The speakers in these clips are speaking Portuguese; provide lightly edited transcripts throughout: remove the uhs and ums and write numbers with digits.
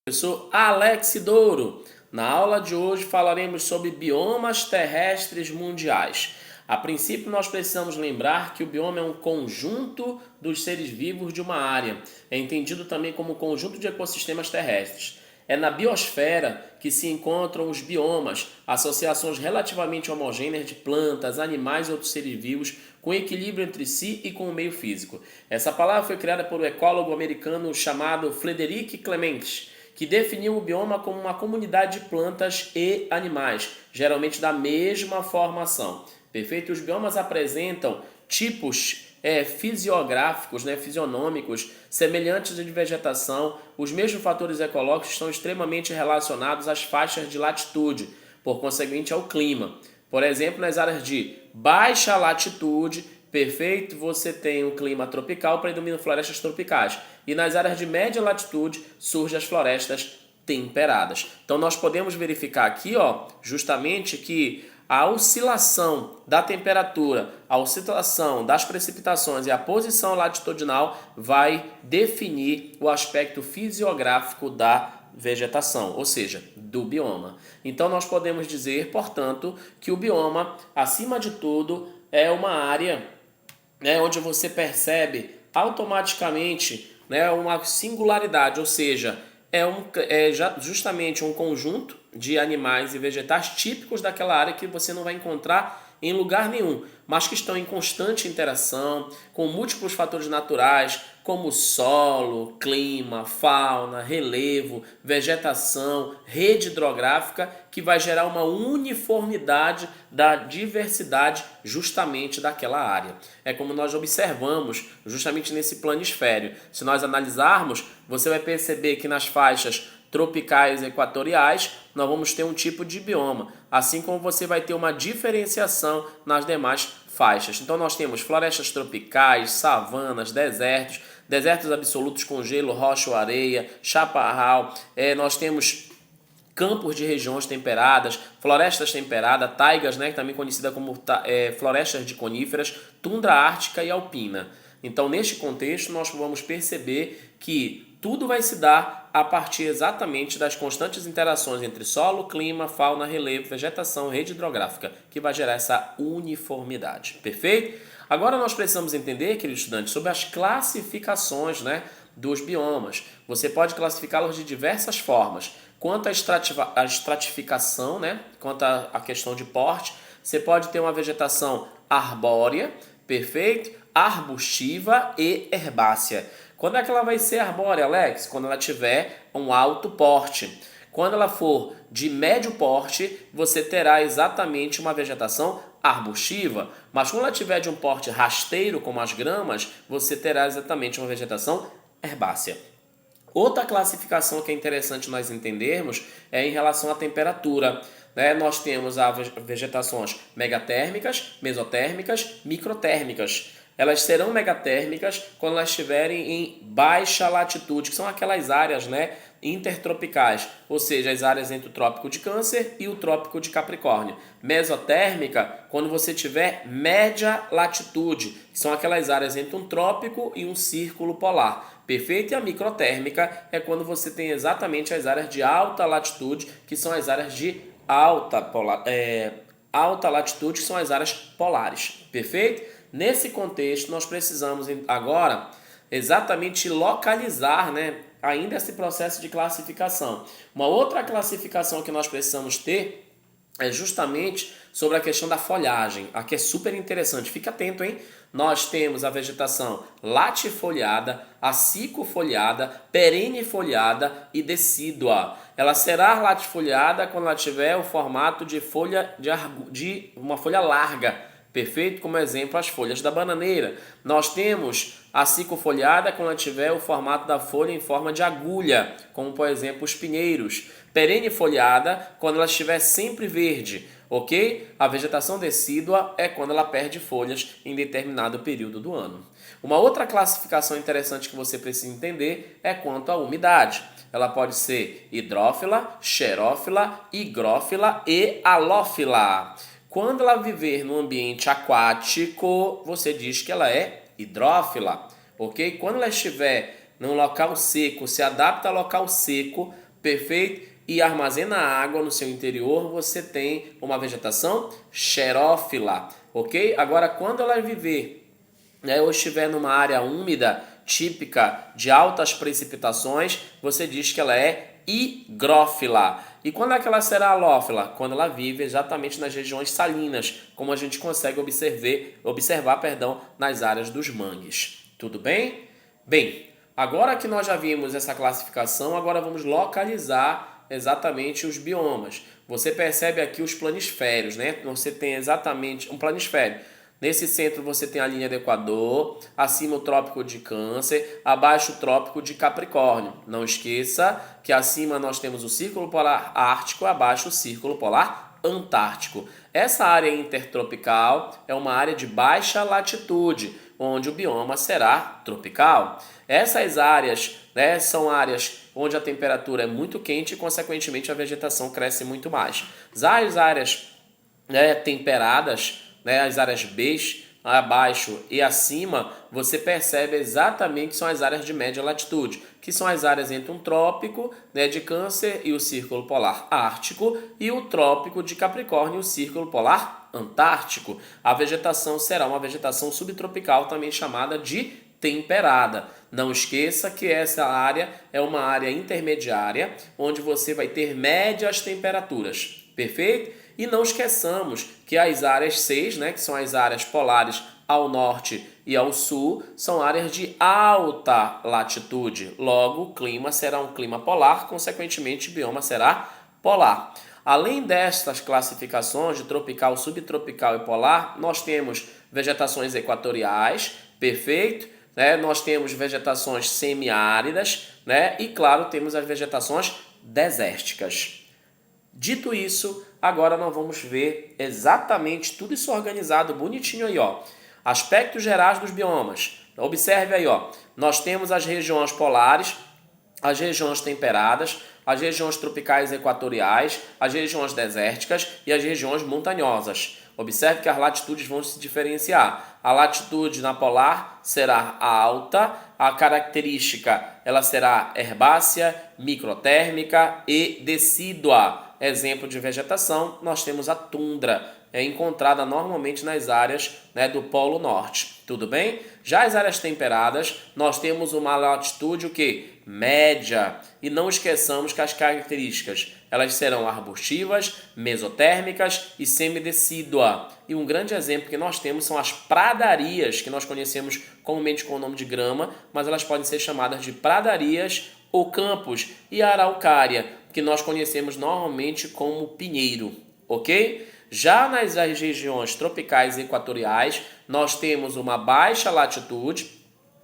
Professor Alex Douro. Na aula de hoje falaremos sobre biomas terrestres mundiais. A princípio, nós precisamos lembrar que o bioma é um conjunto dos seres vivos de uma área. É entendido também como conjunto de ecossistemas terrestres. É na biosfera que se encontram os biomas, associações relativamente homogêneas de plantas, animais e outros seres vivos, com equilíbrio entre si e com o meio físico. Essa palavra foi criada por um ecólogo americano chamado Frederic Clements, que definiu o bioma como uma comunidade de plantas e animais, geralmente da mesma formação. Perfeito? Os biomas apresentam tipos fisiográficos, fisionômicos, semelhantes de vegetação. Os mesmos fatores ecológicos estão extremamente relacionados às faixas de latitude, por conseguinte ao clima. Por exemplo, nas áreas de baixa latitude, perfeito, você tem um clima tropical, predominam florestas tropicais. E nas áreas de média latitude, surgem as florestas temperadas. Então nós podemos verificar aqui, justamente que a oscilação da temperatura, a oscilação das precipitações e a posição latitudinal vai definir o aspecto fisiográfico da vegetação, ou seja, do bioma. Então nós podemos dizer, portanto, que o bioma, acima de tudo, é uma área onde você percebe automaticamente uma singularidade, ou seja, justamente um conjunto de animais e vegetais típicos daquela área que você não vai encontrar em lugar nenhum, mas que estão em constante interação com múltiplos fatores naturais, como solo, clima, fauna, relevo, vegetação, rede hidrográfica, que vai gerar uma uniformidade da diversidade justamente daquela área. É como nós observamos justamente nesse planisfério. Se nós analisarmos, você vai perceber que nas faixas tropicais e equatoriais, nós vamos ter um tipo de bioma, assim como você vai ter uma diferenciação nas demais faixas. Então nós temos florestas tropicais, savanas, desertos absolutos com gelo, rocha ou areia, chaparral, nós temos campos de regiões temperadas, florestas temperadas, taigas, também conhecida como florestas de coníferas, tundra ártica e alpina. Então, neste contexto, nós vamos perceber que tudo vai se dar a partir exatamente das constantes interações entre solo, clima, fauna, relevo, vegetação, rede hidrográfica, que vai gerar essa uniformidade. Perfeito? Agora nós precisamos entender, querido estudante, sobre as classificações dos biomas. Você pode classificá-los de diversas formas. Quanto à estratificação, quanto à questão de porte, você pode ter uma vegetação arbórea, perfeito? Arbustiva e herbácea. Quando é que ela vai ser arbórea, Alex? Quando ela tiver um alto porte. Quando ela for de médio porte, você terá exatamente uma vegetação arbustiva. Mas quando ela tiver de um porte rasteiro, como as gramas, você terá exatamente uma vegetação herbácea. Outra classificação que é interessante nós entendermos é em relação à temperatura. Nós temos as vegetações megatérmicas, mesotérmicas, microtérmicas. Elas serão megatérmicas quando elas estiverem em baixa latitude, que são aquelas áreas intertropicais, ou seja, as áreas entre o Trópico de Câncer e o Trópico de Capricórnio. Mesotérmica, quando você tiver média latitude, que são aquelas áreas entre um trópico e um círculo polar. Perfeito? E a microtérmica é quando você tem exatamente as áreas de alta latitude, que são as áreas de alta latitude, que são as áreas polares. Perfeito? Nesse contexto, nós precisamos agora exatamente localizar ainda esse processo de classificação. Uma outra classificação que nós precisamos ter é justamente sobre a questão da folhagem. Aqui é super interessante, fica atento, hein? Nós temos a vegetação latifoliada, acicofoliada, perennifoliada e decídua. Ela será latifoliada quando ela tiver o formato de folha de uma folha larga. Perfeito? Como exemplo, as folhas da bananeira. Nós temos a acicofoliada quando ela tiver o formato da folha em forma de agulha, como por exemplo os pinheiros. Perennifoliada quando ela estiver sempre verde, ok? A vegetação decídua é quando ela perde folhas em determinado período do ano. Uma outra classificação interessante que você precisa entender é quanto à umidade. Ela pode ser hidrófila, xerófila, higrófila e halófila. Quando ela viver no ambiente aquático, você diz que ela é hidrófila, ok? Quando ela estiver num local seco, se adapta ao local seco, perfeito? E armazena água no seu interior, você tem uma vegetação xerófila, ok? Agora, quando ela viver, né, ou estiver numa área úmida, típica de altas precipitações, você diz que ela é higrófila. E quando é que ela será halófila? Quando ela vive exatamente nas regiões salinas, como a gente consegue observar, nas áreas dos mangues. Tudo bem? Bem, agora que nós já vimos essa classificação, agora vamos localizar exatamente os biomas. Você percebe aqui os planisférios, né? Você tem exatamente um planisfério. Nesse centro você tem a linha do Equador, acima o Trópico de Câncer, abaixo o Trópico de Capricórnio. Não esqueça que acima nós temos o Círculo Polar Ártico, abaixo o Círculo Polar Antártico. Essa área intertropical é uma área de baixa latitude, onde o bioma será tropical. Essas áreas, né, são áreas onde a temperatura é muito quente e, consequentemente, a vegetação cresce muito mais. As áreas, né, temperadas, né, as áreas B, abaixo e acima, você percebe exatamente que são as áreas de média latitude, que são as áreas entre um trópico, né, de Câncer e o Círculo Polar Ártico e o trópico de Capricórnio e o Círculo Polar Antártico. A vegetação será uma vegetação subtropical, também chamada de temperada. Não esqueça que essa área é uma área intermediária, onde você vai ter médias temperaturas, perfeito? E não esqueçamos que as áreas 6, né, que são as áreas polares ao norte e ao sul, são áreas de alta latitude. Logo, o clima será um clima polar, consequentemente, o bioma será polar. Além destas classificações de tropical, subtropical e polar, nós temos vegetações equatoriais, perfeito? Né? Nós temos vegetações semiáridas, né? E, claro, temos as vegetações desérticas. Dito isso, agora nós vamos ver exatamente tudo isso organizado bonitinho aí, ó. Aspectos gerais dos biomas. Observe aí, ó. Nós temos as regiões polares, as regiões temperadas, as regiões tropicais e equatoriais, as regiões desérticas e as regiões montanhosas. Observe que as latitudes vão se diferenciar. A latitude na polar será alta, a característica ela será herbácea, microtérmica e decídua. Exemplo de vegetação, nós temos a tundra, encontrada normalmente nas áreas, né, do Polo Norte. Tudo bem? Já as áreas temperadas, nós temos uma latitude o quê? Média. E não esqueçamos que as características elas serão arbustivas, mesotérmicas e semidecídua. E um grande exemplo que nós temos são as pradarias, que nós conhecemos comumente com o nome de grama, mas elas podem ser chamadas de pradarias ou campos, e a araucária, que nós conhecemos normalmente como pinheiro, ok? Já nas regiões tropicais e equatoriais, nós temos uma baixa latitude,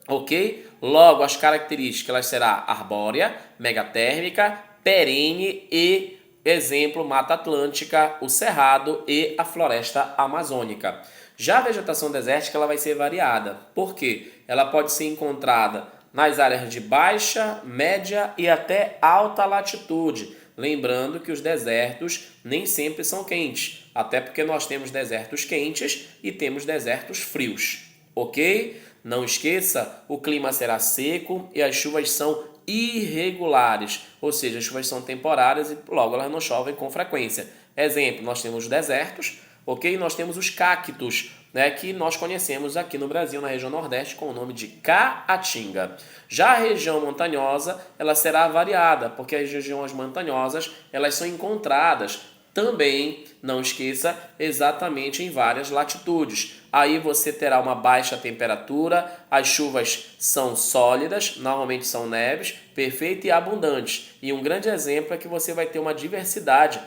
ok? Logo, as características elas serão arbórea, megatérmica, perene e, exemplo, Mata Atlântica, o Cerrado e a Floresta Amazônica. Já a vegetação desértica ela vai ser variada. Por quê? Ela pode ser encontrada nas áreas de baixa, média e até alta latitude. Lembrando que os desertos nem sempre são quentes, até porque nós temos desertos quentes e temos desertos frios, ok? Não esqueça, o clima será seco e as chuvas são irregulares, ou seja, as chuvas são temporárias e logo elas não chovem com frequência. Exemplo, nós temos os desertos, ok? Nós temos os cactos, né, que nós conhecemos aqui no Brasil, na região Nordeste, com o nome de caatinga. Já a região montanhosa, ela será variada, porque as regiões montanhosas, elas são encontradas também, não esqueça, exatamente em várias latitudes. Aí você terá uma baixa temperatura, as chuvas são sólidas, normalmente são neves, perfeitas e abundantes. E um grande exemplo é que você vai ter uma diversidade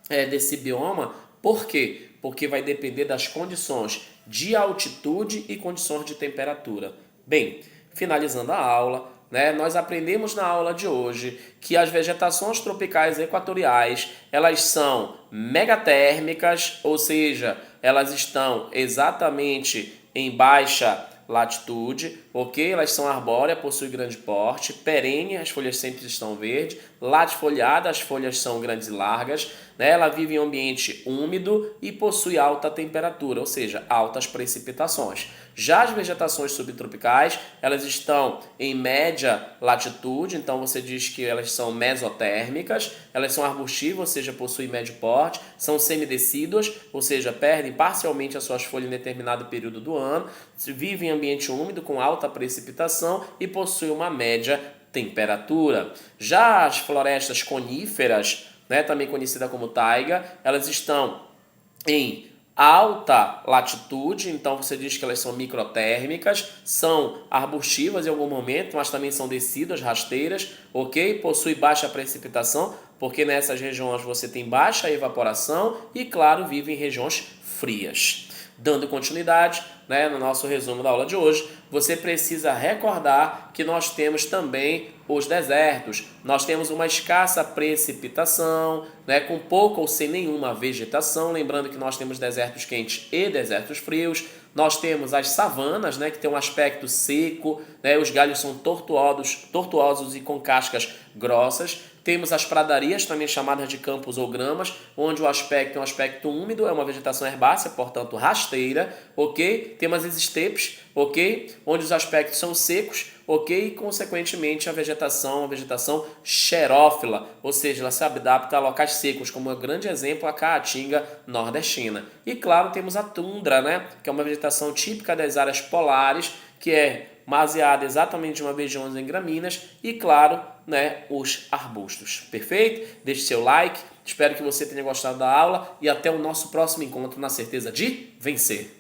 desse bioma. Por quê? Porque vai depender das condições de altitude e condições de temperatura. Bem, finalizando a aula, né, nós aprendemos na aula de hoje que as vegetações tropicais equatoriais, elas são megatérmicas, ou seja, elas estão exatamente em baixa latitude, ok? Elas são arbóreas, possuem grande porte, perene, as folhas sempre estão verdes, latifoliada, as folhas são grandes e largas, né? Ela vive em ambiente úmido e possui alta temperatura, ou seja, altas precipitações. Já as vegetações subtropicais, elas estão em média latitude, então você diz que elas são mesotérmicas, elas são arbustivas, ou seja, possuem médio porte, são semidecíduas, ou seja, perdem parcialmente as suas folhas em determinado período do ano, vivem em ambiente úmido com alta precipitação e possuem uma média temperatura. Já as florestas coníferas, né, também conhecida como taiga, elas estão em alta latitude, então você diz que elas são microtérmicas, são arbustivas em algum momento, mas também são decíduas, rasteiras, ok? Possui baixa precipitação, porque nessas regiões você tem baixa evaporação e, claro, vive em regiões frias. Dando continuidade, né, no nosso resumo da aula de hoje, você precisa recordar que nós temos também os desertos. Nós temos uma escassa precipitação, né, com pouca ou sem nenhuma vegetação. Lembrando que nós temos desertos quentes e desertos frios. Nós temos as savanas, né, que tem um aspecto seco, né, os galhos são tortuosos e com cascas grossas. Temos as pradarias, também chamadas de campos ou gramas, onde o aspecto é um aspecto úmido, é uma vegetação herbácea, portanto rasteira, ok? Temos as estepes, ok? Onde os aspectos são secos, ok? E, consequentemente, a vegetação é uma vegetação xerófila, ou seja, ela se adapta a locais secos, como um grande exemplo a caatinga nordestina. E, claro, temos a tundra, né? Que é uma vegetação típica das áreas polares, que é baseada exatamente em uma região em gramíneas e, claro, né, os arbustos. Perfeito? Deixe seu like, espero que você tenha gostado da aula e até o nosso próximo encontro na certeza de vencer.